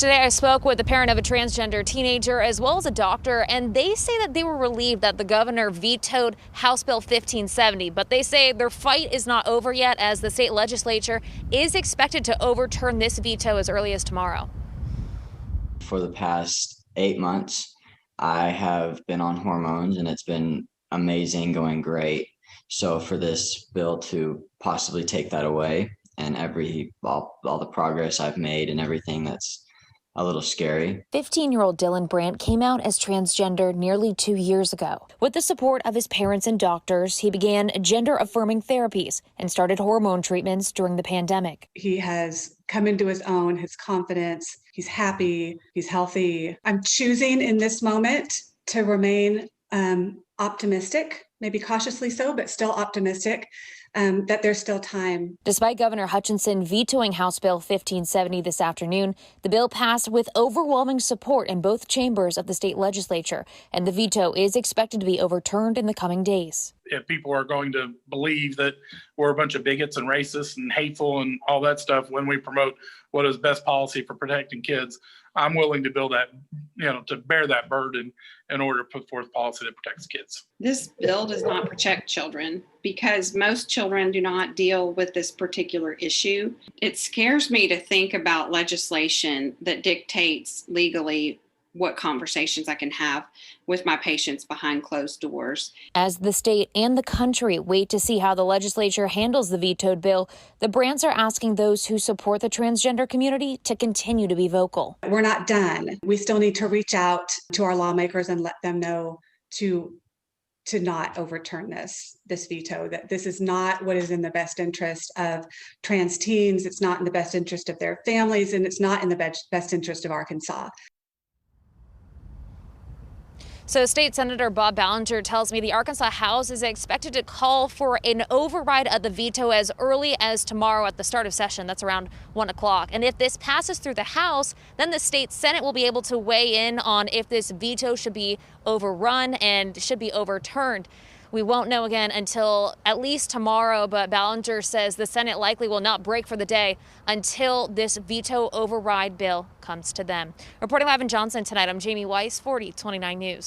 Today I spoke with the parent of a transgender teenager as well as a doctor, and they say that they were relieved that the governor vetoed House Bill 1570, but they say their fight is not over yet as the state legislature is expected to overturn this veto as early as tomorrow. For the past 8 months, I have been on hormones and it's been amazing, going great. So for this bill to possibly take that away and all the progress I've made and everything, that's a little scary. 15-year-old Dylan Brandt came out as transgender nearly 2 years ago. With the support of his parents and doctors, he began gender-affirming therapies and started hormone treatments during the pandemic. He has come into his own, his confidence, he's happy, he's healthy. I'm choosing in this moment to remain optimistic, maybe cautiously so, but still optimistic. That there's still time. Despite Governor Hutchinson vetoing House Bill 1570 this afternoon, the bill passed with overwhelming support in both chambers of the state legislature, and the veto is expected to be overturned in the coming days. If people are going to believe that we're a bunch of bigots and racists and hateful and all that stuff when we promote what is best policy for protecting kids, I'm willing to build that, to bear that burden in order to put forth policy that protects kids. This bill does not protect children because most children do not deal with this particular issue. It scares me to think about legislation that dictates legally what conversations I can have with my patients behind closed doors. As the state and the country wait to see how the legislature handles the vetoed bill, the Brandts are asking those who support the transgender community to continue to be vocal. We're not done. We still need to reach out to our lawmakers and let them know to not overturn this veto, that this is not what is in the best interest of trans teens. It's not in the best interest of their families, and it's not in the best interest of Arkansas. So State Senator Bob Ballinger tells me the Arkansas House is expected to call for an override of the veto as early as tomorrow at the start of session. That's around 1 o'clock. And if this passes through the House, then the state Senate will be able to weigh in on if this veto should be overrun and should be overturned. We won't know again until at least tomorrow, but Ballinger says the Senate likely will not break for the day until this veto override bill comes to them. Reporting live in Johnson tonight, I'm Jamie Weiss, 4029 News.